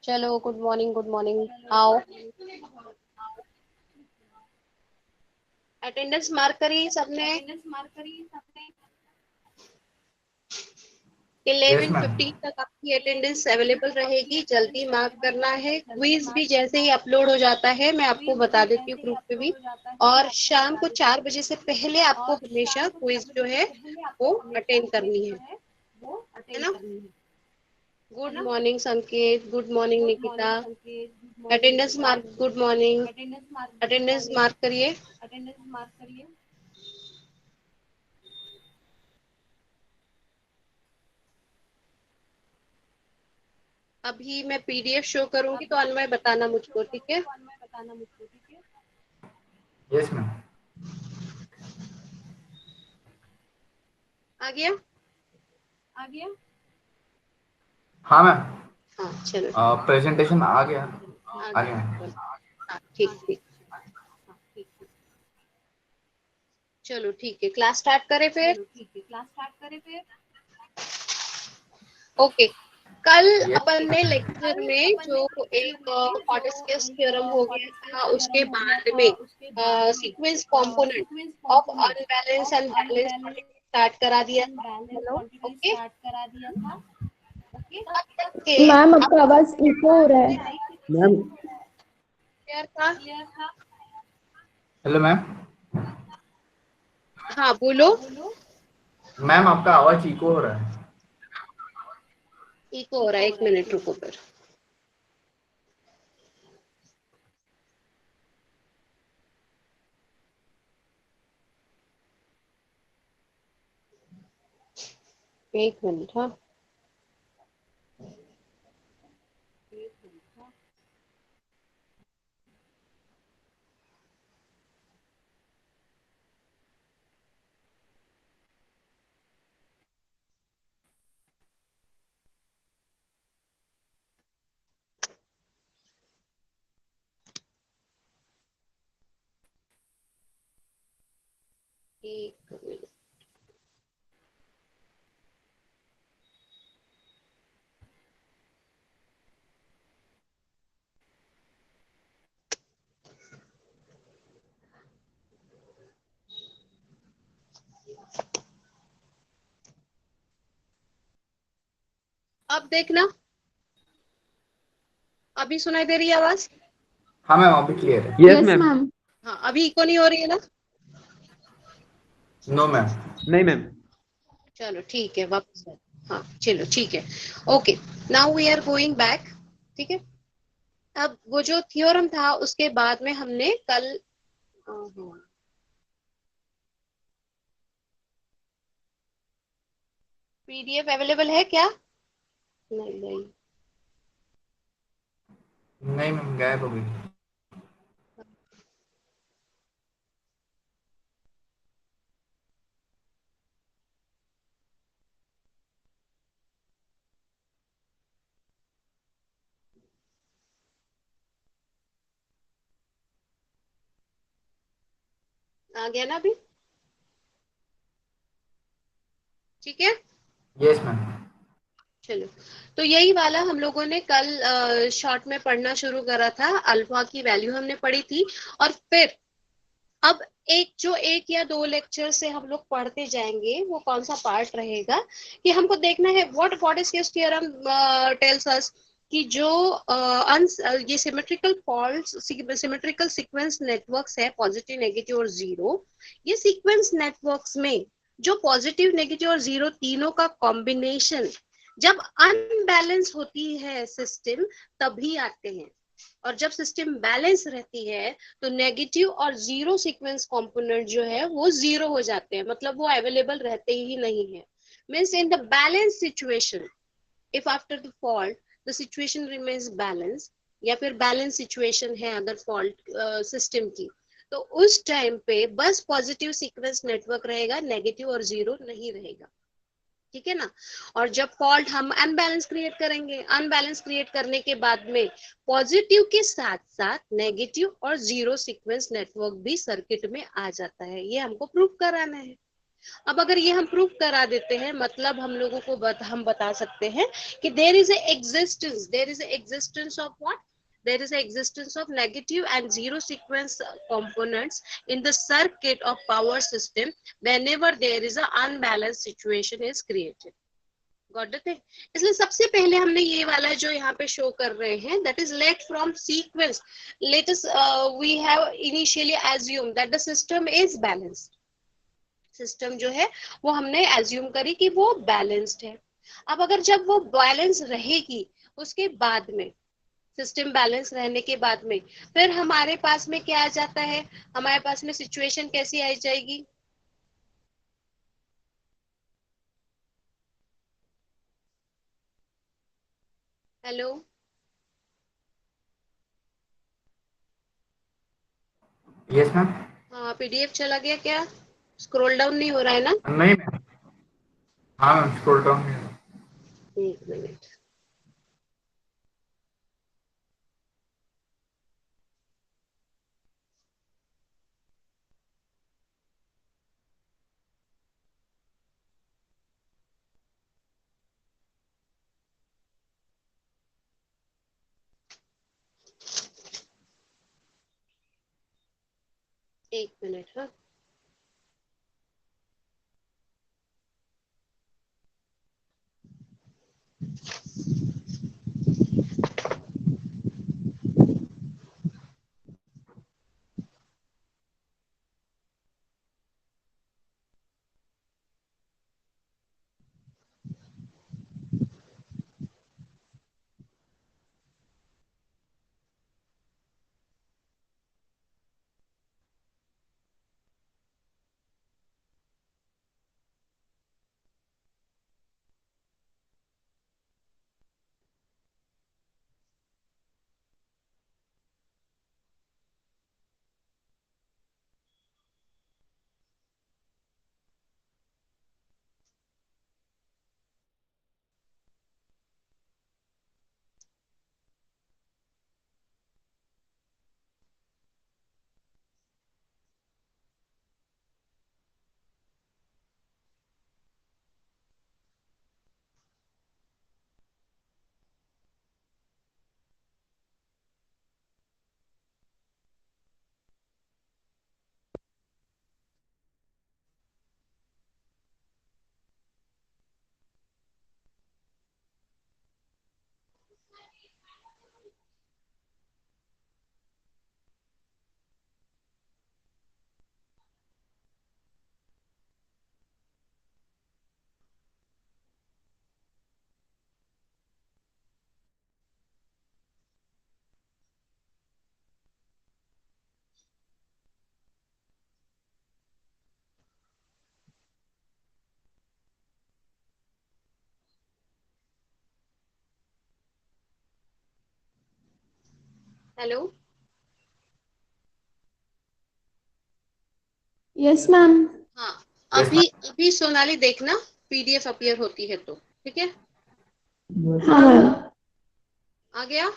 चलो, good morning, good morning. आओ, attendance mark करी सबने। Yes ma'am. 11:15 तक आपकी अटेंडेंस अवेलेबल रहेगी, जल्दी मार्क करना है। क्विज भी जैसे ही अपलोड हो जाता है मैं आपको बता देती हूँ ग्रुप पे भी। और शाम को 4 बजे से पहले आपको हमेशा क्विज जो है वो अटेंड करनी है ना। गुड मॉर्निंग संकेत, good morning Nikita. Attendance mark, good morning. Attendance mark करिए। अभी मैं पीडीएफ शो करूंगी तो अनमय बताना मुझको, ठीक है। Yes ma'am. आ गया। हाँ मैम। हाँ चलो, प्रेजेंटेशन आ गया। आ आ गया। गया। चलो, हाँ ठीक ठीक। चलो ठीक है, क्लास स्टार्ट करें फिर। ओके। कल अपन ने लेक्चर में जो एक फॉरेस्टियस थ्योरम हो गया था, उसके बाद में sequence component of unbalance and balance start करा दिया था। Hello, okay. के मैम आपका आवाज इको हो रहा है। मैम क्लियर था। Hello ma'am. हाँ बोलो। मैम आपका आवाज इको हो रहा है। इको हो रहा है, 1 मिनट रुको फिर। एक मिनट, हाँ। एक मिनट। अब देखना, अभी सुनाई दे रही है आवाज। हाँ मैम अभी क्लियर है। Yes yes ma'am. मैम। हाँ, अभी इको नहीं हो रही है ना। No ma'am. नहीं मैम। चलो ठीक है, वापस हाँ चलो ठीक है। Okay, now we are going back. ठीक है। अब वो जो थ्योरम था उसके बाद में हमने कल पीडीएफ अवेलेबल है क्या? नहीं नहीं। नहीं मैम गायब हो गई। आ गया ना अभी? ठीक है। Yes ma'am. चलो, तो यही वाला हम लोगों ने कल शॉर्ट में पढ़ना शुरू करा था। अल्फा की वैल्यू हमने पढ़ी थी। और फिर अब एक या दो लेक्चर से हम लोग पढ़ते जाएंगे, वो कौन सा पार्ट रहेगा कि हमको देखना है व्हाट फॉरेस्टियस थ्योरम टेल्स अस कि जो ये symmetrical faults, symmetrical sequence networks है, पॉजिटिव, नेगेटिव और जीरो। ये सीक्वेंस नेटवर्क्स में जो पॉजिटिव, नेगेटिव और जीरो तीनों का कॉम्बिनेशन जब अनबैलेंस होती है सिस्टम, तभी आते हैं। और जब सिस्टम बैलेंस रहती है तो नेगेटिव और जीरो सीक्वेंस कंपोनेंट जो है वो जीरो हो जाते हैं, मतलब वो अवेलेबल रहते ही नहीं है। Means in the balance situation, if after the fault the situation remains balance, या फिर बैलेंस सिचुएशन है अगर फॉल्ट सिस्टम की, तो उस टाइम पे बस पॉजिटिव सीक्वेंस नेटवर्क रहेगा, नेगेटिव और जीरो नहीं रहेगा। ठीक है ना। और जब फॉल्ट हम अनबैलेंस क्रिएट करेंगे, अनबैलेंस क्रिएट करने के बाद में पॉजिटिव के साथ साथ नेगेटिव और जीरो सीक्वेंस नेटवर्क भी सर्किट में आ जाता है। ये हमको प्रूव कराना है। अब अगर ये हम प्रूव करा देते हैं, मतलब हम लोगों को हम बता सकते हैं कि there is a existence of what, there is a existence of negative and zero sequence components in the circuit of power system whenever there is a unbalanced situation is created. Got it? इसलिए सबसे पहले हमने ये वाला जो यहाँ पे show कर रहे हैं, that is let from sequence, let us we have initially assumed that the system is balanced. System जो है वो हमने एज्यूम करी कि वो बैलेंस्ड है। अब अगर जब वो बैलेंस रहेगी, उसके बाद में सिस्टम बैलेंस रहने के बाद में फिर हमारे पास में क्या आ जाता है, हमारे पास में सिचुएशन कैसी आ जाएगी? Hello, yes ma'am. हाँ पीडीएफ चला गया क्या? स्क्रॉल डाउन नहीं हो रहा है ना? नहीं मैम, हाँ मैम स्क्रॉल डाउन नहीं हुआ। एक मिनट, एक मिनट। हाँ, हेलो, यस मैम। हाँ यस अभी अभी सोनाली देखना पीडीएफ अपीयर होती है तो ठीक है। हाँ मैम। आ गया?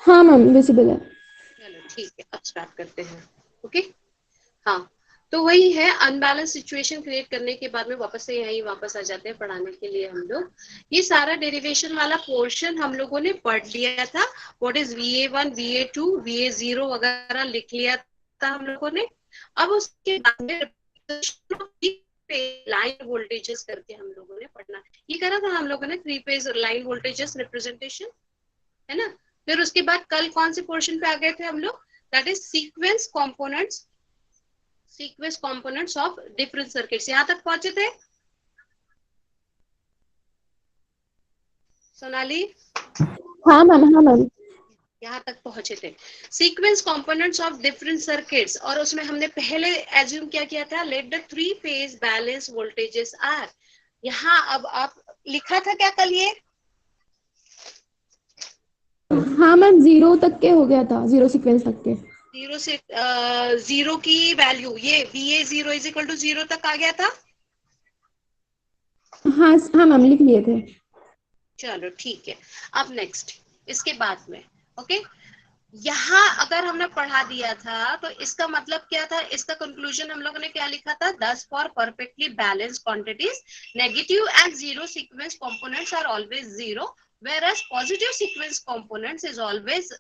हाँ मैम, विजिबल है। चलो ठीक है, अब स्टार्ट करते हैं। ओके, हाँ तो वही है, अनबैलेंस सिचुएशन क्रिएट करने के बाद में वापस से यही वापस आ जाते हैं पढ़ाने के लिए हम लोग। ये सारा डेरिवेशन वाला पोर्शन हम लोगों ने पढ़ लिया था। What is VA1 VA2 VA0 वगैरह लिख लिया था हम लोगों ने। अब उसके बाद में लाइन वोल्टेजेस करके हम लोगों ने पढ़ना, ये करा था हम लोगों ने, 3 फेज लाइन वोल्टेजेस रिप्रेजेंटेशन, है ना। फिर उसके बाद कल कौन से पोर्शन पे आ गए थे हम लोग? That is sequence components of different circuits. यहां तक पहुंचे थे सोनाली? हाँ मैम, हाँ मैम। यहाँ तक पहुंचे थे sequence components of different circuits, और उसमें हमने पहले एज्यूम क्या किया था, let the 3 phase balance voltages are. यहाँ अब आप लिखा था क्या कल ये? हाँ मैम, 0 तक के हो गया था, 0 सीक्वेंस तक के। जीरो से जीरो की वैल्यू ये VA0 इज इक्वल टू 0 तक आ गया था। हाँ हाँ मैम, लिख लिए थे। चलो ठीक है, अब नेक्स्ट इसके बाद में, ओके यहाँ अगर हमने पढ़ा दिया था तो इसका मतलब क्या था, इसका कंक्लूजन हम लोगों ने क्या लिखा था, 10 for perfectly balanced quantities negative and zero sequence components are always zero whereas positive sequence components is always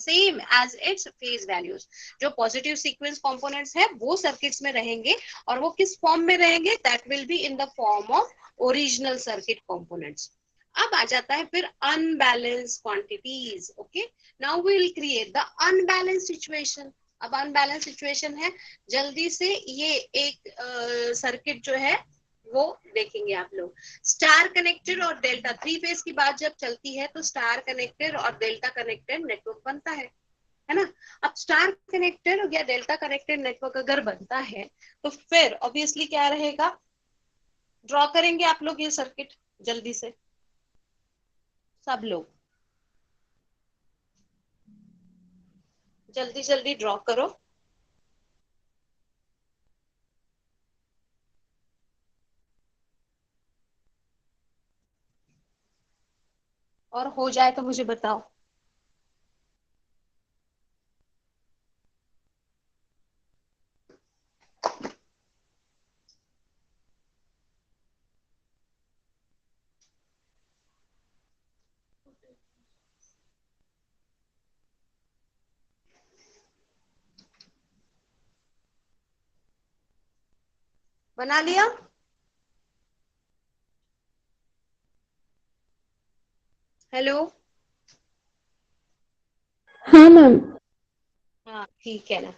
same as its phase values. जो positive sequence components है वो circuits में रहेंगे और वो किस form में रहेंगे, that will be in the form of original circuit components. अब आ जाता है फिर unbalanced quantities. Okay, now we will create the unbalanced situation. अब unbalanced situation है, जल्दी से ये एक सर्किट जो है वो देखेंगे आप लोग. स्टार कनेक्टेड और डेल्टा, थ्री फेज की बात जब चलती है तो स्टार कनेक्टेड और डेल्टा कनेक्टेड नेटवर्क बनता है ना. अब स्टार कनेक्टेड या डेल्टा कनेक्टेड नेटवर्क अगर बनता है तो फिर ऑब्वियसली क्या रहेगा, ड्रॉ करेंगे आप लोग ये सर्किट जल्दी से सब लोग, जल्दी जल्दी ड्रॉ करो. और हो जाए तो मुझे बताओ. बना लिया? हेलो. हाँ मैम. हाँ ठीक है ना.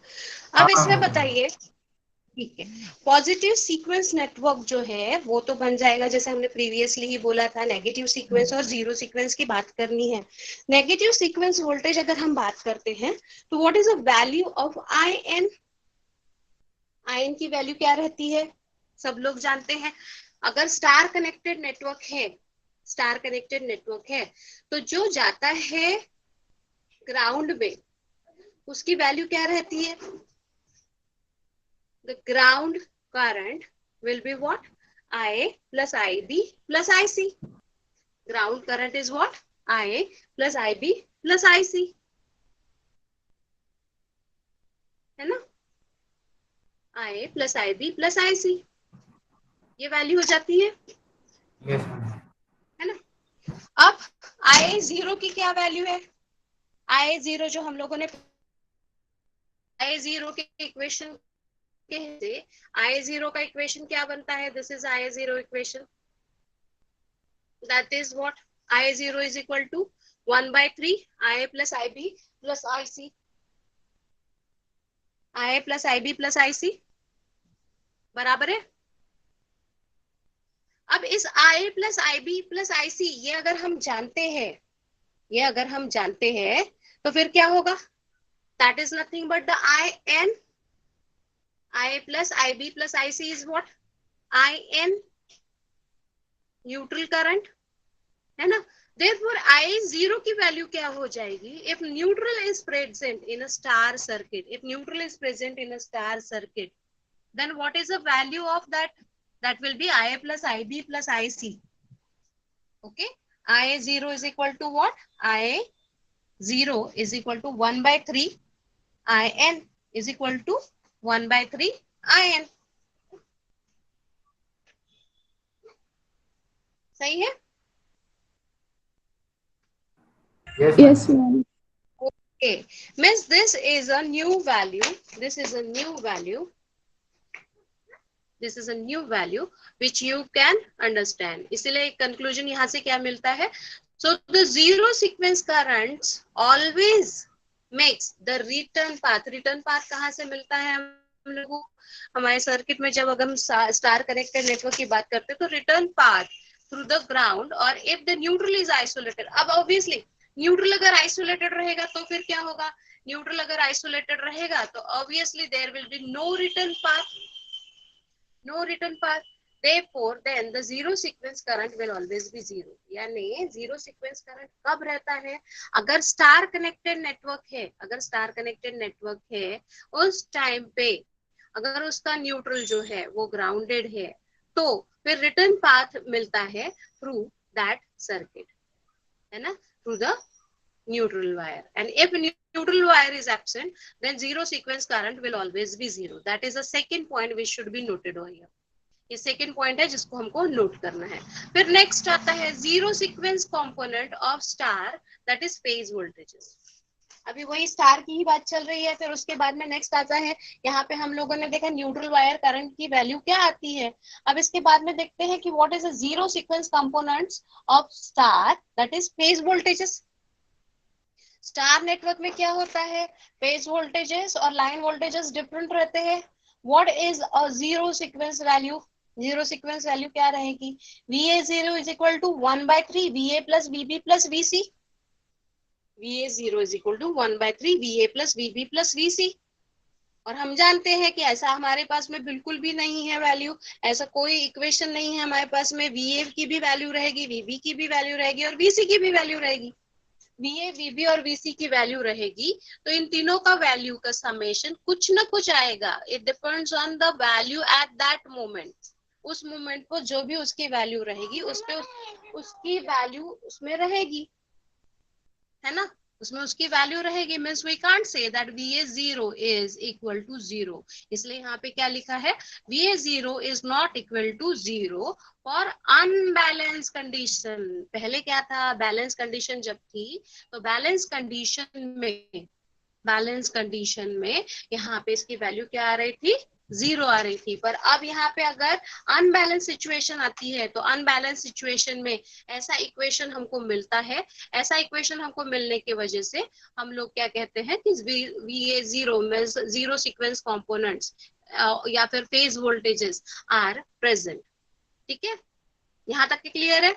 अब इसमें बताइए, ठीक है, पॉजिटिव सीक्वेंस नेटवर्क जो है वो तो बन जाएगा, जैसे हमने प्रीवियसली ही बोला था, नेगेटिव सीक्वेंस और जीरो सीक्वेंस की बात करनी है. नेगेटिव सीक्वेंस वोल्टेज अगर हम बात करते हैं तो what is the value of I N. I N की वैल्यू क्या रहती है, सब लोग जानते हैं. अगर स्टार कनेक्टेड नेटवर्क है, स्टार कनेक्टेड नेटवर्क है तो जो जाता है ग्राउंड में उसकी वैल्यू क्या रहती है, the ground current will be what, IA plus IB plus IC. Ground current is what, IA plus IB plus IC, है ना. IA plus IB plus IC, ये वैल्यू हो जाती है, Yes, ma'am. है ना. अब IA जीरो की क्या वैल्यू है, IA जीरो जो हम लोगों ने IA जीरो के इक्वेशन के, IA जीरो का इक्वेशन क्या बनता है, this is IA zero equation. That is what, IA0 is equal to 1/3 IA plus IB plus IC. IA plus IB plus IC बराबर है. अब इस IA plus IB plus IC ये अगर हम जानते हैं, ये अगर हम जानते हैं तो फिर क्या होगा, that is nothing but the IN. IA plus IB plus IC is what, IN, neutral current, है ना. Therefore, I0 की वैल्यू क्या हो जाएगी, if neutral is present in a star circuit, if neutral is present in a star circuit, then what is the value of that, that will be IA plus IB plus IC. Okay, IA0 is equal to what, IA0 is equal to 1/3 IN is equal to 1/3 IN. सही है. Yes, Yes ma'am. Ma'am. Okay, means this is a new value, this is a new value, this is a new value which you can understand. इसलिए conclusion यहाँ से क्या मिलता है, so the zero sequence currents always makes the return path. return path कहाँ से मिलता है हम लोगों को, हमारे सर्किट में जब अगर हम स्टार कनेक्टेड नेटवर्क की बात करते हैं तो return path through the ground और if the neutral is isolated. अब ऑब्वियसली न्यूट्रल अगर आइसोलेटेड रहेगा तो फिर क्या होगा, न्यूट्रल अगर आइसोलेटेड रहेगा तो obviously there will be no return path, no return path. Therefore, then the zero sequence current will always be zero. यानी zero sequence current कब रहता है, अगर स्टार कनेक्टेड नेटवर्क है, अगर स्टार कनेक्टेड नेटवर्क है उस टाइम पे अगर उसका न्यूट्रल जो है वो ग्राउंडेड है तो फिर रिटर्न पाथ मिलता है थ्रू दैट सर्किट, है ना, through the neutral wire. And if neutral wire is absent, then zero sequence current will always be zero. That is the second point which should be noted over here. ये second point है जिसको हमको note करना है. फिर next आता है zero sequence component of star, that is phase voltages. अभी वही स्टार की ही बात चल रही है. फिर उसके बाद में नेक्स्ट आता है, यहाँ पे हम लोगों ने देखा न्यूट्रल वायर करंट की वैल्यू क्या आती है. अब इसके बाद में देखते हैं कि what is the zero sequence components of star, that is phase voltages. Star network में क्या होता है, फेज वोल्टेजेस और लाइन वोल्टेजेस डिफरेंट रहते हैं. What is a zero sequence value, zero sequence value क्या रहेगी, VA0 is equal to 1/3 VA plus VB plus VC. VA0 is equal to 1/3 VA plus VB plus VC. और हम जानते हैं कि ऐसा हमारे पास में बिल्कुल भी नहीं है वैल्यू, ऐसा कोई इक्वेशन नहीं है हमारे पास में. VA की भी वैल्यू रहेगी, VB की भी वैल्यू रहेगी और VC की भी वैल्यू रहेगी. VA, VB और VC की वैल्यू रहेगी, तो इन तीनों का वैल्यू का समेशन कुछ ना कुछ आएगा. It depends on the value at that moment. उस मोमेंट पर जो भी उसकी वैल्यू रहेगी उस पे उसकी वैल्यू उसमें रहेगी, है ना, उसमें उसकी वैल्यू रहेगी. Means we can't say that VA0 is equal to 0. इसलिए यहाँ पे क्या लिखा है, VA0 is not equal to 0 for unbalance condition. पहले क्या था, बैलेंस कंडीशन जब थी तो बैलेंस कंडीशन में यहाँ पे इसकी वैल्यू क्या आ रही थी, 0 आ रही थी. पर अब यहाँ पे अगर अनबैलेंस सिचुएशन आती है तो अनबैलेंस सिचुएशन में ऐसा इक्वेशन हमको मिलता है. ऐसा इक्वेशन हमको मिलने की वजह से हम लोग क्या कहते हैं कि VA0 में जीरो सीक्वेंस कंपोनेंट्स या फिर फेज वोल्टेजेस आर प्रेजेंट. ठीक है, यहाँ तक क्लियर है.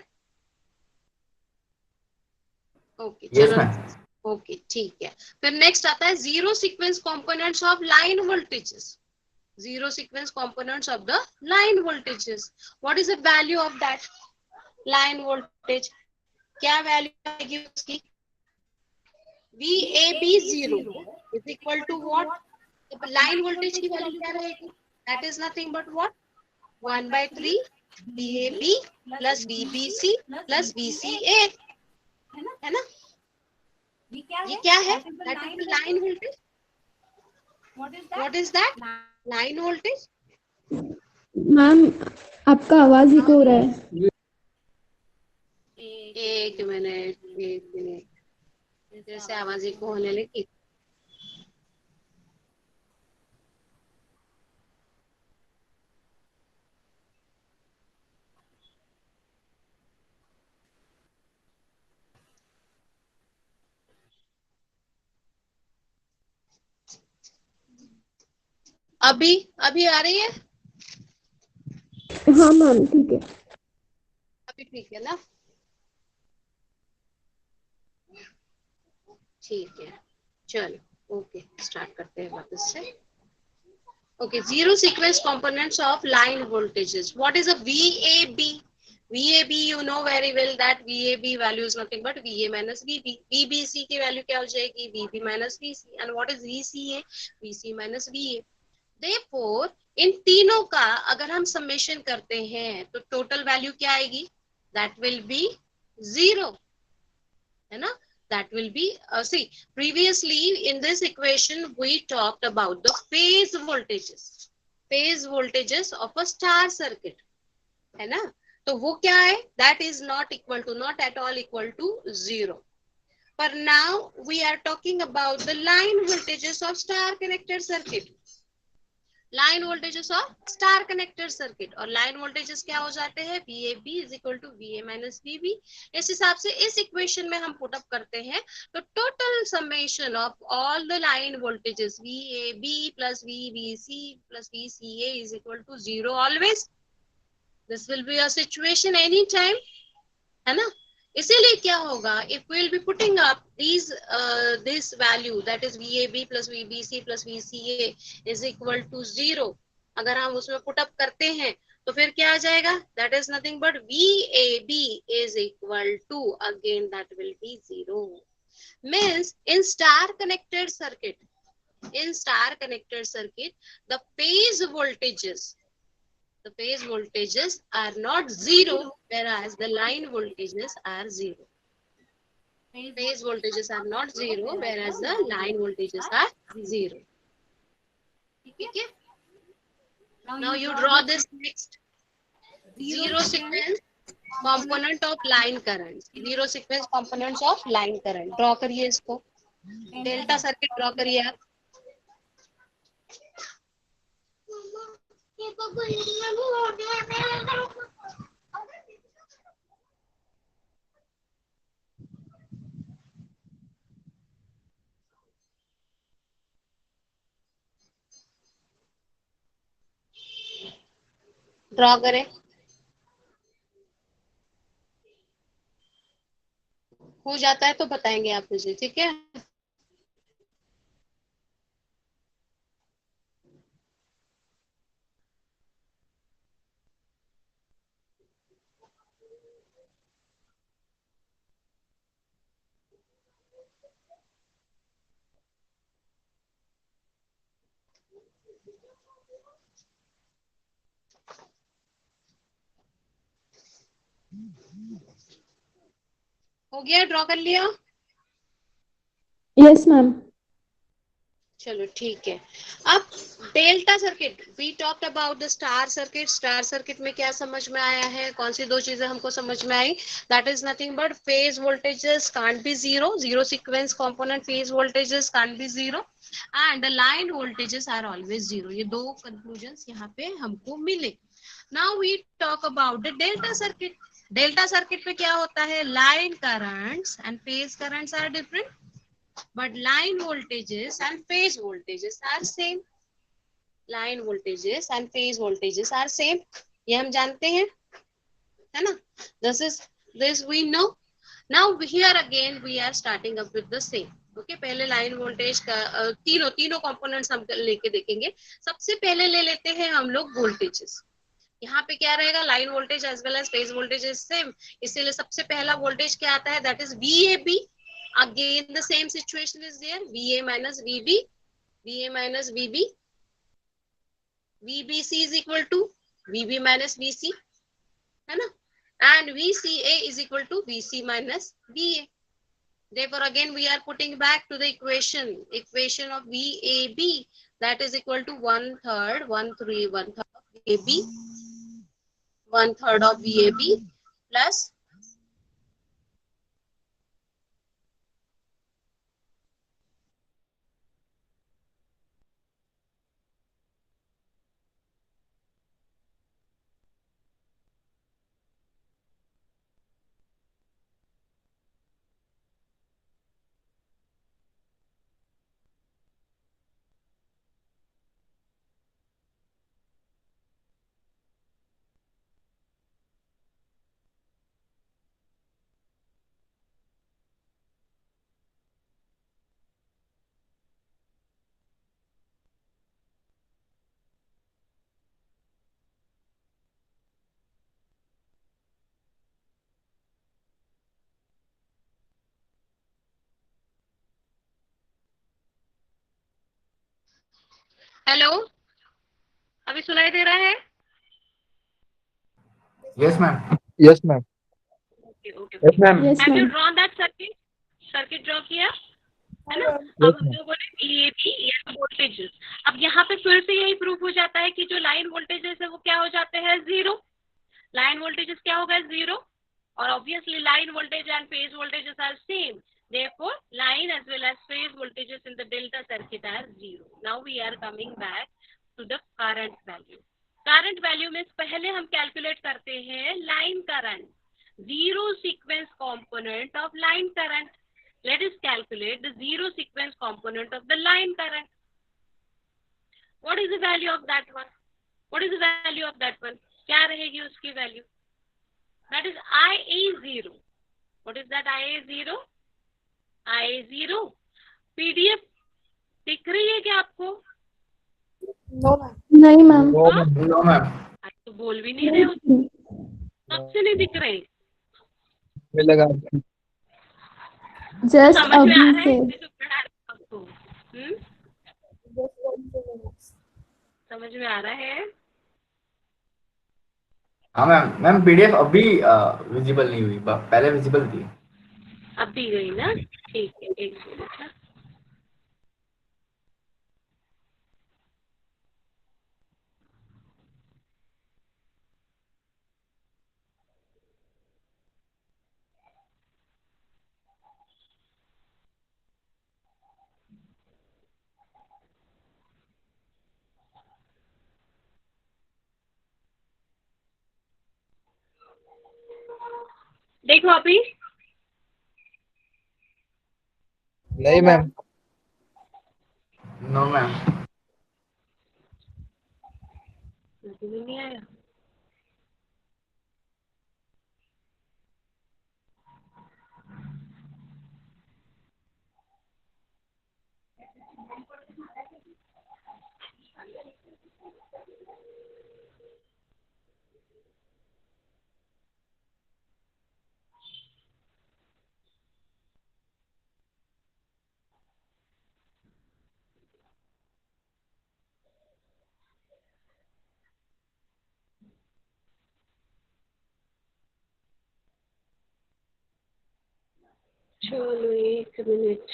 ओके चलो, ओके ठीक है. फिर नेक्स्ट आता है zero sequence components of line voltages. Zero sequence components of the line voltages. What is the value of that line voltage? क्या वैल्यू आएगी उसकी, VAB0 is equal to what? Line voltage की value क्या रहेगी, that is nothing but what, 1/3 VAB plus VBC plus VCA, है ना. ये क्या है, that is the line voltage. What is that? Line voltage. Ma'am आपका आवाज इको हो रहा है. एक मिनट जैसे आवाज इको होने लगी. अभी आ रही है. हाँ मैम ठीक है. अभी ठीक है ना, ठीक है. चलो ओके, स्टार्ट करते हैं वापस से. Okay, zero sequence components of line voltages. What is a VAB? VAB you know very well that VAB value is nothing but VA minus VB. VBC की वैल्यू क्या हो जाएगी, VB minus VC. and what is VCA? VC minus VA. Therefore, इन तीनों का अगर हम summation करते हैं तो टोटल वैल्यू क्या आएगी, that will be 0, है ना. That will be see, previously in this equation we talked about the phase voltages of a star circuit, है ना. तो वो क्या है, that is not at all equal to 0. But now we are talking about the line voltages of star connected circuit. Line voltages of star connected circuit. और line voltages क्या हो जाते हैं, VAB is equal to VA minus VB. इस हिसाब से इस equation में हम पुट अप करते हैं तो total summation of all the line voltages VAB plus VBC plus VCA is equal to 0 always. This will be a situation any time, है ना. इसीलिए क्या होगा, if we will be putting up this value that is VAB plus VBC plus VCA is equal to 0. अगर हम उसमें put up करते हैं तो फिर क्या आ जाएगा, that is nothing but VAB is equal to, again that will be 0. Means in star connected circuit the phase voltages are not 0, whereas the line voltages are 0. phase voltages are not zero, whereas the line voltages are zero. Okay. Now you draw this next zero sequence component of line current. Zero sequence components of line current. Draw करिए इसको. Delta circuit draw करिए आप. Draw करें. हो जाता है तो बताएंगे आप मुझे, ठीक है. हो गया, ड्रॉ कर लिया. Yes ma'am. चलो ठीक है. अब delta circuit, we talked about the star circuit. Star circuit में क्या समझ में आया है, कौन सी दो चीजें हमको समझ में आई. That is nothing but phase voltages can't be zero. Zero sequence component phase voltages can't be zero and line voltages are always zero. ये दो कंक्लूजन्स यहाँ पे हमको मिले. Now we talk about the delta circuit. Delta circuit में क्या होता है, line currents and phase currents are different, but line voltages and phase voltages are same. Line voltages and phase voltages are same. ये हम जानते हैं, है ना. This we know. Now here again we are starting up with the same. Okay, पहले line voltage का तीनों components हम लेके देखेंगे. सबसे पहले ले लेते हैं हम लोग वोल्टेजेस. यहाँ पे क्या रहेगा, line voltage as well as phase voltage is same. इसीलिए सबसे पहला वोल्टेज क्या आता है, that is VAB. Again the same situation is there, VA minus VB, VA minus VB, VBC is equal to VB minus VC, है ना, and VCA is equal to VC minus VA. Therefore again we are putting back to the equation of VAB, that is equal to 1/3 1/3 of VAB, 1/3 of VAB plus hello, अभी सुनाई दे रहा है. Yes, ma'am. Yes, ma'am. Okay. Yes, ma'am. Yes Have you ma'am. drawn that circuit? Circuit draw किया है ना. Yes, अब हम ma'am. लोगों ने VAB वोल्टेजेस. अब यहाँ पे फिर से यही प्रूफ हो जाता है कि जो लाइन वोल्टेजेस है वो क्या हो जाते हैं, जीरो. लाइन वोल्टेजेस क्या होगा, जीरो. और obviously line voltage and phase voltages are same. Therefore, line as well as phase voltages in the delta circuit are zero. Now we are coming back to the current value. Current value में पहले हम calculate करते हैं line current. Zero sequence component of line current. Let us calculate the zero sequence component of the line current. What is the value of that one? What is the value of that one? क्या रहेगी उसकी value? That is IA0. What is that IA0? IA0 PDF दिख रही है क्या आपको? नहीं ma'am. No, ma'am. No, ma'am. आज तो बोल भी नहीं रहे हो, सबसे नहीं दिख रहे. में लगा जस्ट समझ में आ अभी रहा से. है जो पढ़ा रहे हैं आपको? समझ में आ रहा है. हाँ मैम. मैम PDF अभी विजिबल नहीं हुई, पहले विजिबल थी. अब दी गई ना, ठीक है, एक मिनट ना। देखो अभी नहीं मैम। No ma'am. नहीं आया। चलो एक मिनट।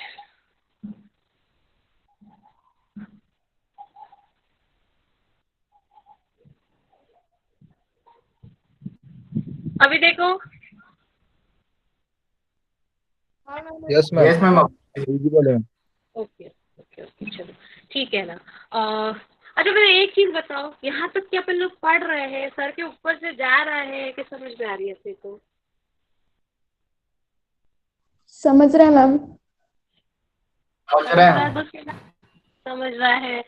अभी देखो। Yes ma'am. Yes ma'am. Visible है। ओके ओके ओके, चलो ठीक है ना। अच्छा मुझे एक चीज बताओ, यहाँ तक क्या अपन लोग पढ़ रहे हैं, सर के ऊपर से जा रहा है कि समझ में आ रही है अपने को? समझ रहे हैं मैम। समझ समझ रहे रहा है हैं। बस ना? समझ रहा है।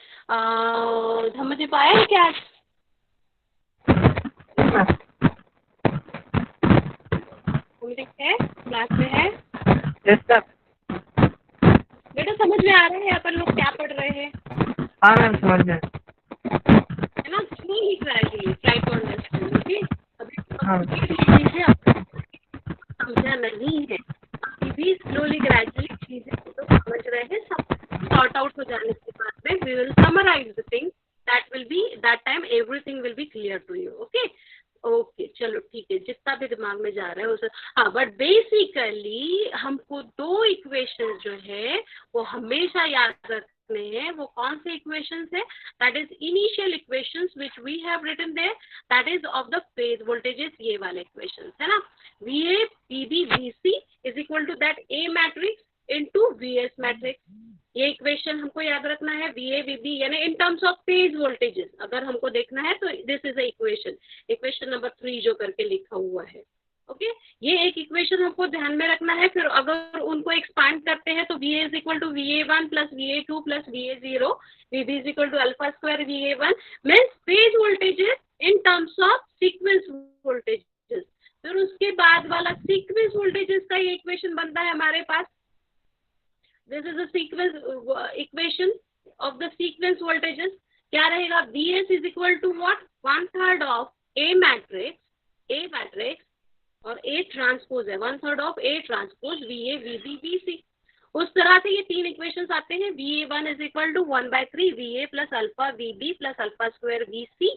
समझ पाया है क्या? है क्लास में है? Yes sir. बेटा समझ में आ रहा है अपन लोग क्या पढ़ रहे हैं? हाँ मैम समझ गए। है ना, slowly gradually try to understand. Okay, अभी हाँ चीजें समझा नहीं है, अभी भी स्लोली ग्रेजुअली चीजें तो समझ रहे हैं। सब सॉर्ट आउट हो जाने के बाद में we will summarize the thing, that time everything will be clear to you. Okay okay, चलो ठीक है, जितना भी दिमाग में जा रहा है उसे। हाँ, बट बेसिकली हमको दो इक्वेशन जो है वो हमेशा याद रखने हैं। वो कौन से इक्वेशंस है? That is initial equations which we have written there, that is of the phase voltages, ये वाले इक्वेशंस है ना। VA PB VC is equal to that A matrix into VS matrix. ये इक्वेशन हमको याद रखना है। VA VB यानी in terms of phase voltages अगर हमको देखना है तो this is a equation number 3 जो करके लिखा हुआ है। ओके, ये एक इक्वेशन हमको ध्यान में रखना है। फिर अगर उनको एक्सपांड करते हैं तो VA is equal to VA1 plus VA2 plus VA0, VB is equal to alpha square VA1 means phase voltages in terms of sequence voltages. फिर उसके बाद वाला सीक्वेंस वोल्टेजेस का ये इक्वेशन बनता है हमारे पास। This is a sequence equation of the sequence voltages. क्या रहेगा? VS is equal to what? 1/3 of A matrix और A ट्रांसपोज है 1/3 of A transpose VA VB VC। उस तरह से ये तीन इक्वेशंस आते हैं। VA1 is equal to 1/3 VA plus alpha VB plus alpha square VC।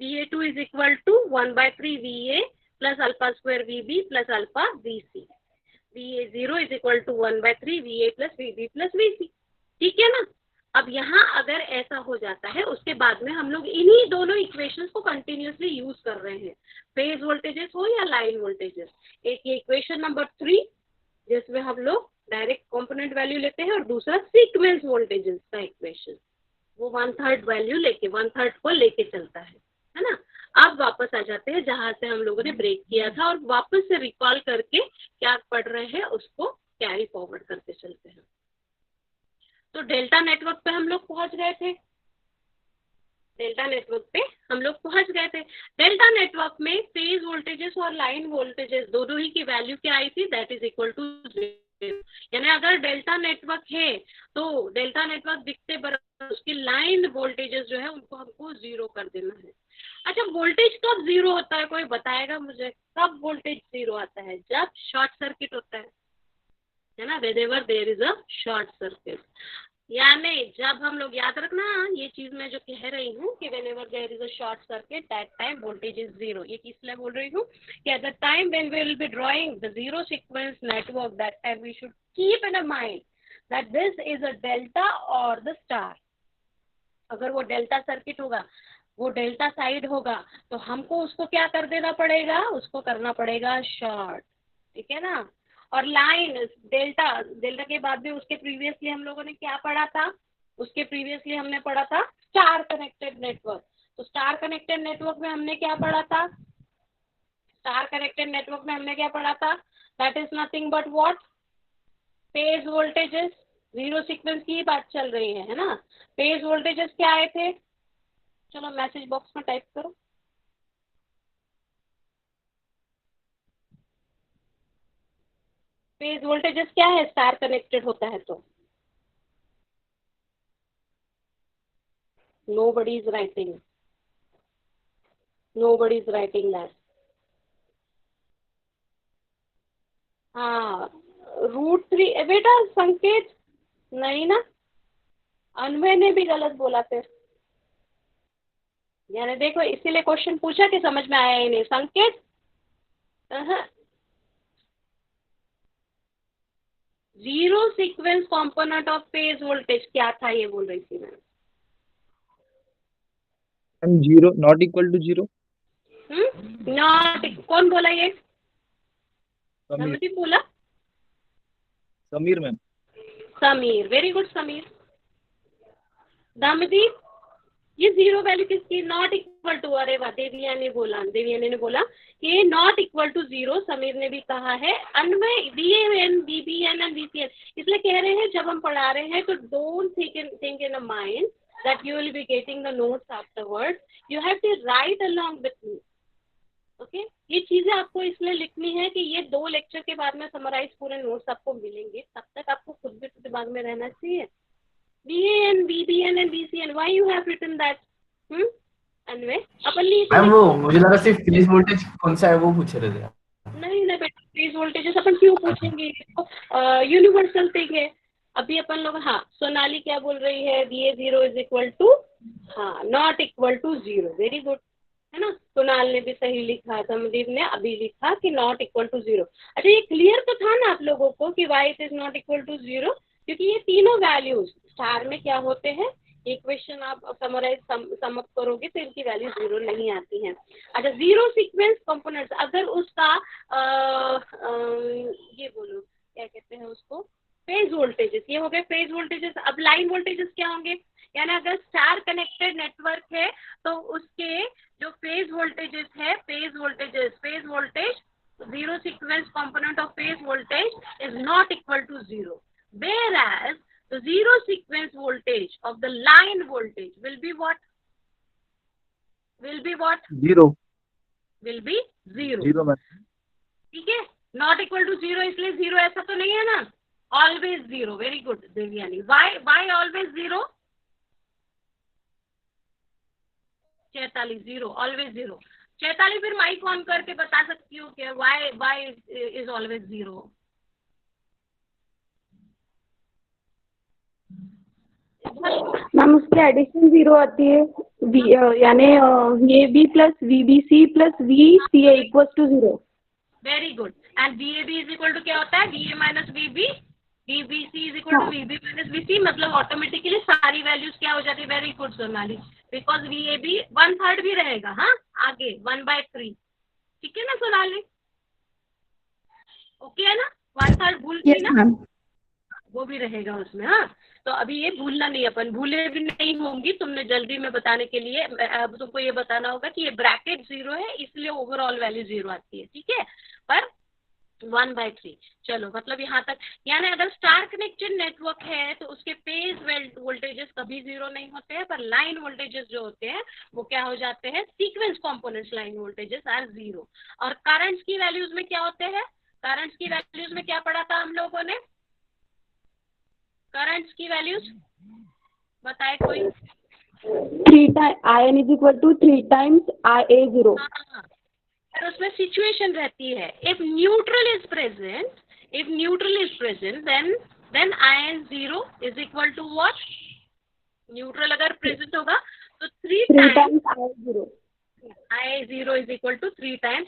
VA2 is equal to 1/3 VA plus alpha square VB plus alpha VC। VA0 is equal to 1/3 VA plus VB plus VC। ठीक है ना। अब यहाँ अगर ऐसा हो जाता है उसके बाद में हम लोग इन्हीं दोनों इक्वेशंस को कंटिन्यूसली यूज कर रहे हैं, फेज वोल्टेजेस हो या लाइन वोल्टेजेस। एक ये इक्वेशन नंबर 3 जिसमें हम लोग डायरेक्ट कंपोनेंट वैल्यू लेते हैं, और दूसरा सीक्वेंस वोल्टेजेस का इक्वेशन, वो 1/3 वैल्यू लेके 1/3 को लेके चलता है ना। अब वापस आ जाते हैं जहां से हम लोगों ने ब्रेक किया था, और वापस से रिकॉल करके क्या पढ़ रहे हैं उसको कैरी फॉरवर्ड करते चलते हैं। तो डेल्टा नेटवर्क पे हम लोग पहुंच गए थे। डेल्टा नेटवर्क में फेज वोल्टेजेस और लाइन वोल्टेजेस दोनों ही की वैल्यू क्या आई थी? That is equal to 0। यानी अगर डेल्टा नेटवर्क है तो डेल्टा नेटवर्क दिखते बराबर उसकी लाइन वोल्टेजेस जो है उनको हमको 0 कर देना है। अच्छा, वोल्टेज कब 0 होता है? कोई बताएगा मुझे कब वोल्टेज 0 आता है? जब शॉर्ट सर्किट होता है ना, whenever there is a short circuit। यानी जब हम लोग, याद रखना ये चीज मैं जो कह रही हूँ कि whenever there is a short circuit that time voltage is zero, ये किस लिए बोल रही हूँ कि at the time when we will be drawing the zero sequence network, that time we should keep in mind that this is a delta or the star. अगर वो delta circuit होगा, वो डेल्टा साइड होगा, तो हमको उसको क्या कर देना पड़ेगा, उसको करना पड़ेगा शॉर्ट, ठीक है ना। और लाइन डेल्टा, डेल्टा के बाद में उसके प्रीवियसली हम लोगों ने क्या पढ़ा था, उसके प्रीवियसली हमने पढ़ा था स्टार कनेक्टेड नेटवर्क। तो स्टार कनेक्टेड नेटवर्क में हमने क्या पढ़ा था, स्टार कनेक्टेड नेटवर्क में हमने क्या पढ़ा था, that is nothing but what, phase voltages. Zero sequence की बात चल रही है ना। फेज वोल्टेजेस क्या आए थे, चलो मैसेज बॉक्स में टाइप करो। फेज वोल्टेजेस क्या है, स्टार कनेक्टेड होता है तो। Nobody is writing. Nobody is writing that. हाँ, √3 बेटा संकेत नहीं ना, अनवय ने भी गलत बोला फिर, यानी देखो इसीलिए क्वेश्चन पूछा कि समझ में आया ही नहीं। Sanket zero sequence component of phase voltage क्या था, ये बोल रही थी मैं। Zero not equal to zero. Not, कौन बोला ये, समीर, नमदीप बोला, Sameer ma'am. Sameer, very good Sameer. Damdeep, ये जीरो वैल्यू किसकी, नॉट इक्वल टू, अरे वाह, देवियानी बोला, देवियानी ने बोला कि not equal to zero. Sameer ने भी कहा है अन्वय BAN, BBN एंड VCN, इसलिए कह रहे हैं जब हम पढ़ा रहे हैं तो don't think in a mind that you will be getting the notes afterwards, you have to write along with me, okay? ये चीजें आपको इसलिए लिखनी है कि ये 2 लेक्चर के बाद में समराइज पूरे नोट्स आपको मिलेंगे, तब तक आपको खुद भी दिमाग में रहना चाहिए। BAN, BBN and VCN, why you have written that? Anvay upon ma'am वो मुझे लगा सिर्फ फेज वोल्टेज कौन सा है वो पूछ रहे थे। नहीं ना बेटा, फेज वोल्टेजेस अपन क्यों पूछेंगे, यूनिवर्सल थिंग है। अभी अपन लोग, हाँ सोनाली क्या बोल रही है, VA0 इज इक्वल टू, हाँ not equal to zero, very good, है ना। सोनाल ने भी सही लिखा, समदीप ने अभी लिखा कि नॉट इक्वल टू जीरो। अच्छा ये क्लियर तो था ना आप लोगों को कि why it is not equal to zero, क्योंकि ये तीनों वैल्यूज स्टार में क्या होते हैं, इक्वेशन आप समराइज समअप करोगे तो इनकी वैल्यू जीरो नहीं आती है। अच्छा जीरो सीक्वेंस कंपोनेंट्स, अगर उसका ये बोलो क्या कहते हैं उसको, फेज वोल्टेजेस, ये हो गए फेज वोल्टेजेस। अब लाइन वोल्टेजेस क्या होंगे, यानी अगर स्टार कनेक्टेड नेटवर्क है तो उसके जो फेज वोल्टेजेस है, phase voltage zero sequence component of phase voltage is not equal to zero, whereas the zero sequence voltage of the line voltage will be what? Zero. will be zero, zero ma'am. ठीक है। Not equal to zero इसलिए zero ऐसा तो नहीं है ना, always zero, very good Devyani. Why always zero, Chaitali zero, always zero. Chaitali फिर mike on करके बता सकती हो कि why is always zero. Ma'am उसकी एडिशन जीरो आती है, यानी ये B plus VBC plus VCA equal to zero. Very good. And VAB is equal to क्या होता है, VA minus VB, VBC is equal to VB minus VC, मतलब automatically सारी वैल्यूज क्या हो जाती है, very good Sonali, because VAB 1/3 भी रहेगा, हाँ आगे 1/3, ठीक है ना सोनाली, ओके है ना, 1/3 भूल गई ना, वो भी रहेगा उसमें। हाँ तो अभी ये भूलना नहीं, अपन भूले भी नहीं होंगी, तुमने जल्दी में बताने के लिए अब तुमको ये बताना होगा कि ये ब्रैकेट जीरो है इसलिए ओवरऑल वैल्यू जीरो आती है, ठीक है, पर 1/3। चलो मतलब यहाँ तक, यानी अगर स्टार कनेक्टेड नेटवर्क है तो उसके फेज वोल्टेजेस कभी जीरो नहीं होते हैं, पर लाइन वोल्टेजेस जो होते हैं वो क्या हो जाते हैं, sequence components line voltages are zero. और करंट्स की वैल्यूज में क्या होते हैं, करंट्स की वैल्यूज में क्या पढ़ा था हम लोगों ने, करंट्स की वैल्यूज बताए कोई, 3 IN is equal to 3 times IA0। और उसमें सिचुएशन रहती है, if neutral is present then then IN0 is equal to what, neutral अगर प्रेजेंट होगा तो 3 3 times times I0. I0 is equal to 3 times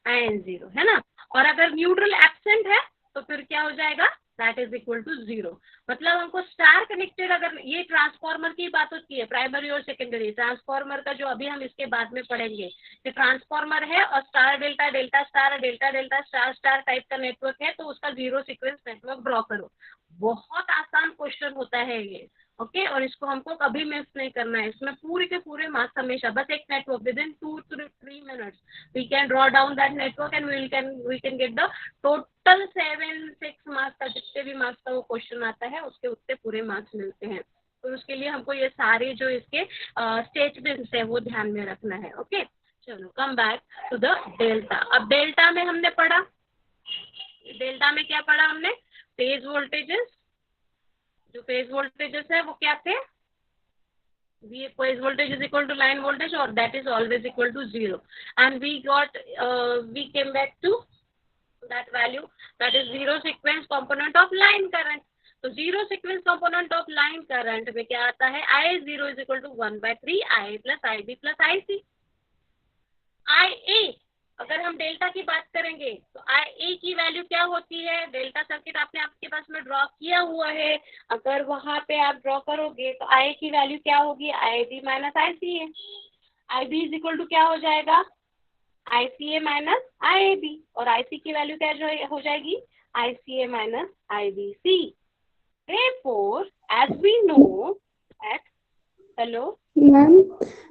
IN0, है ना। और अगर न्यूट्रल एब्सेंट है तो फिर क्या हो जाएगा, दैट इज इक्वल टू 0। मतलब हमको स्टार कनेक्टेड, अगर ये ट्रांसफार्मर की बात होती है, प्राइमरी और सेकेंडरी ट्रांसफार्मर का जो अभी हम इसके बाद में पढ़ेंगे, कि ट्रांसफार्मर है और star delta delta star delta delta star star type का नेटवर्क है, तो उसका जीरो सीक्वेंस नेटवर्क ड्रॉ करो। बहुत आसान क्वेश्चन होता है ये, ओके। और इसको हमको कभी मिस नहीं करना है, इसमें पूरे के पूरे मार्क्स हमेशा, बस एक network with in 2-3 minutes we can draw down that network and we can get the total 7-6 marks का, जितने भी मार्क्स का वो क्वेश्चन आता है उसके उतने पूरे मार्क्स मिलते हैं। तो उसके लिए हमको ये सारे जो इसके स्टेटमेंट्स है वो ध्यान में रखना है, ओके। चलो come back to the delta. अब डेल्टा में हमने पढ़ा, डेल्टा में क्या पढ़ा हमने, फेज वोल्टेजेस। जो फेज वोल्टेजेस है वो क्या थे, phase voltage is equal to line voltage or that is always equal to 0, and we came back to that value, that is zero sequence component of line current। तो zero sequence component of line current में क्या आता है, I0 is equal to 1/3 IA plus IB plus IC। IA अगर हम delta की बात करेंगे तो IA की वैल्यू क्या होती है, डेल्टा सर्किट आपने आपके पास में ड्रॉ किया हुआ है, अगर वहां पे आप ड्रॉ करोगे तो IA की वैल्यू क्या होगी, IB minus ICA। IB is equal to क्या हो जाएगा, ICA माइनस IAB, और IC की वैल्यू क्या हो जाएगी, ICA minus IBC। Therefore, as we know that, hello,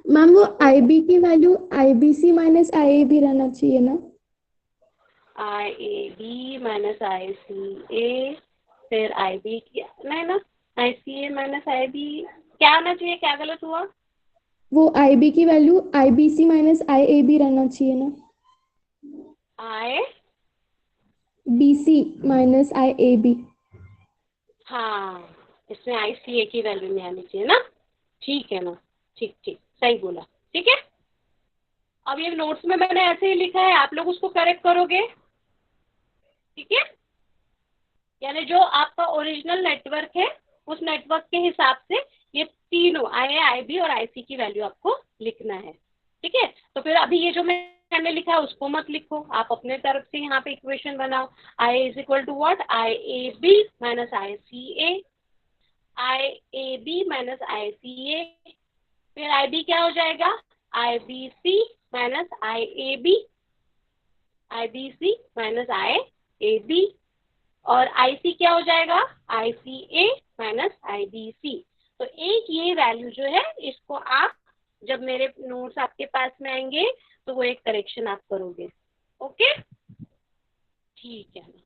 ma'am वो IB की वैल्यू IBC माइनस IAB रहना चाहिए ना। IAB माइनस ICA, फिर IB की नहीं ना, ICA माइनस IB क्या होना चाहिए, क्या गलत हुआ, वो IB की वैल्यू IBC माइनस IAB रहना चाहिए ना। IBC माइनस IAB, हाँ इसमें ICA की वैल्यू में आनी चाहिए ना, ठीक है ना, ठीक ठीक सही बोला, ठीक है। अब ये नोट्स में मैंने ऐसे ही लिखा है, आप लोग उसको करेक्ट करोगे, ठीक है। यानी जो आपका ओरिजिनल नेटवर्क है उस नेटवर्क के हिसाब से ये तीनों IA, IB और IC की वैल्यू आपको लिखना है, ठीक है। तो फिर अभी ये जो मैंने लिखा है उसको मत लिखो, आप अपने तरफ से यहाँ पे इक्वेशन बनाओ। IA is equal to what, IAB minus ICA, IAB minus ICA, फिर IB क्या हो जाएगा, IBC minus IAB, IBC minus IAB, और IC क्या हो जाएगा, ICA माइनस IBC। तो एक ये वैल्यू जो है इसको आप जब मेरे नोट्स आपके पास में आएंगे तो वो एक करेक्शन आप करोगे, ओके ठीक है ना,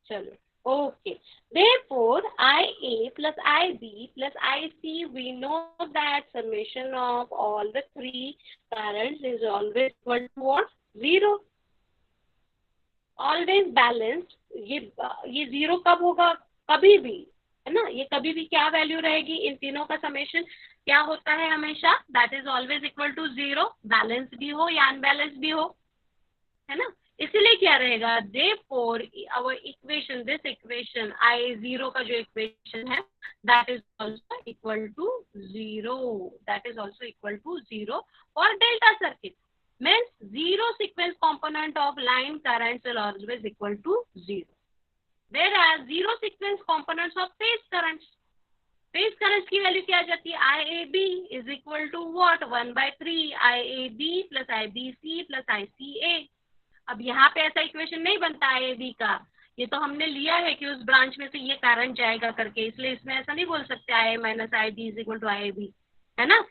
चलो okay. Therefore, IA plus IB plus IC, we know that summation of all the three currents is always equal to what, 0, always balanced। ये 0 कब होगा, कभी भी, है ना, ये कभी भी क्या वैल्यू रहेगी, इन तीनों का समेशन क्या होता है हमेशा, that is always equal to 0, balance भी हो या अनबैलेंस भी हो, है ना। इसीलिए क्या रहेगा, therefore our equation, this equation I0 का जो इक्वेशन है that is also equal to 0, that is also equal to 0 for delta circuit, means zero sequence component of line currents will always equal to 0, whereas zero sequence components of phase currents की value क्या आ जाती है, IAB is equal to what, 1/3 IAB plus IBC plus ICA। अब यहाँ पे ऐसा equation नहीं बनता IAB का, ये तो हमने लिया है कि उस ब्रांच में से ये करंट जाएगा करके, इसलिए इसमें ऐसा नहीं बोल सकते IA minus IB is equal to IAB, है ना।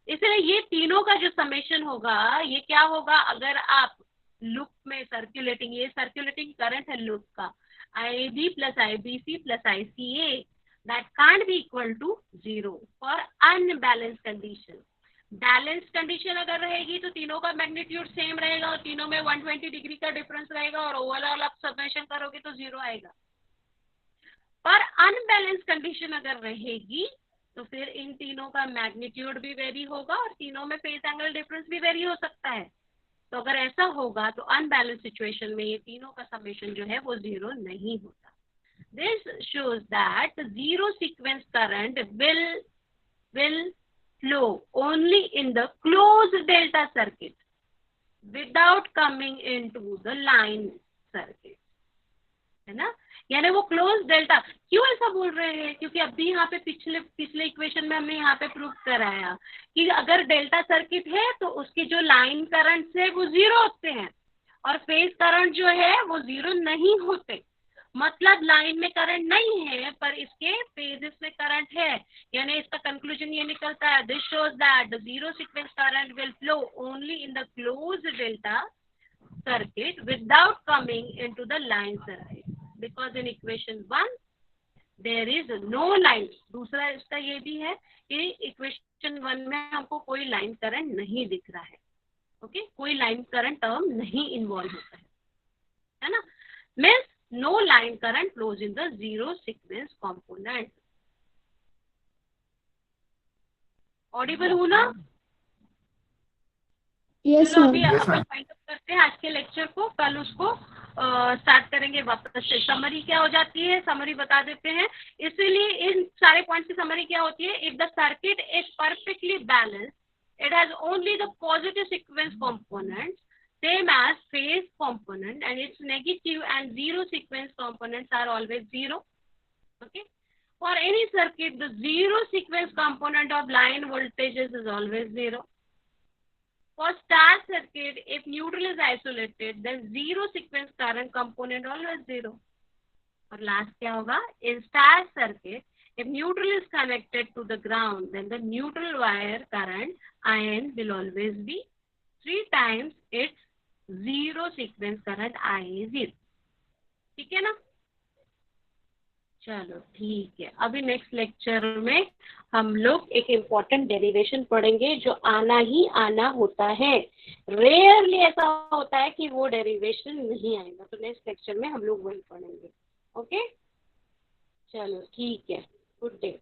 इसलिए ये तीनों का जो समेशन होगा ये क्या होगा, अगर आप लूप में सर्कुलेटिंग, ये सर्कुलेटिंग करंट है लूप का, IAB plus IBC plus ICA, that can't be equal to 0 for unbalanced condition। Balance condition अगर रहेगी तो तीनों का मैग्नीट्यूड सेम रहेगा और तीनों में 120 डिग्री का डिफरेंस रहेगा और ओवरऑल आप समेशन करोगे तो 0 आएगा। पर अनबैलेंस कंडीशन अगर रहेगी तो फिर इन तीनों का मैग्नीट्यूड भी वेरी होगा और तीनों में फेज एंगल डिफरेंस भी वेरी हो सकता है। तो अगर ऐसा होगा तो अनबैलेंस सिचुएशन में ये तीनों का समेशन जो है वो 0 नहीं होता। This shows that the zero sequence current will flow only in the closed delta circuit without coming into the line circuit, है ना। यानी वो क्लोज डेल्टा, क्यों ऐसा बोल रहे हैं, क्योंकि अभी यहाँ पे पिछले इक्वेशन में हमने यहाँ पे प्रूव कराया कि अगर डेल्टा सर्किट है तो उसके जो लाइन करंट है वो जीरो होते हैं और फेज करंट जो है वो जीरो नहीं होते। मतलब लाइन में करंट नहीं है पर इसके फेजेस में करंट है, यानी इसका कंक्लूजन ये निकलता है, this shows that the zero sequence current will flow only in the closed delta circuit without coming into the line circuit, because in equation 1 there is no line। दूसरा इसका ये भी है कि इक्वेशन 1 में हमको कोई लाइन करंट नहीं दिख रहा है, ओके, कोई लाइन करंट टर्म नहीं इन्वॉल्व होता है ना। Means no line current flows in the zero sequence component. Audible हूं ना? यस चलो अभी मैम। Yes, अपन ma'am. फाइंड अप करते हैं आज के लेक्चर को, कल उसको स्टार्ट करेंगे वापस से। समरी क्या हो जाती है, समरी बता देते हैं। इसीलिए इन सारे पॉइंट्स की समरी क्या होती है, if the circuit is perfectly balanced, it has only the positive sequence components same as phase component, and its negative and zero sequence components are always zero. Okay, for any circuit the zero sequence component of line voltages is always zero. For star circuit, if neutral is isolated, then zero sequence current component always zero. और last क्या होगा, in star circuit, if neutral is connected to the ground, then the neutral wire current IN will always be 3 times its zero sequence current IA0। ठीक है ना? चलो ठीक है, अभी नेक्स्ट लेक्चर में हम लोग एक इम्पॉर्टेंट डेरिवेशन पढ़ेंगे जो आना ही आना होता है। रेयरली ऐसा होता है कि वो डेरिवेशन नहीं आएगा, तो नेक्स्ट लेक्चर में हम लोग वही पढ़ेंगे। ओके, चलो ठीक है, गुड डे।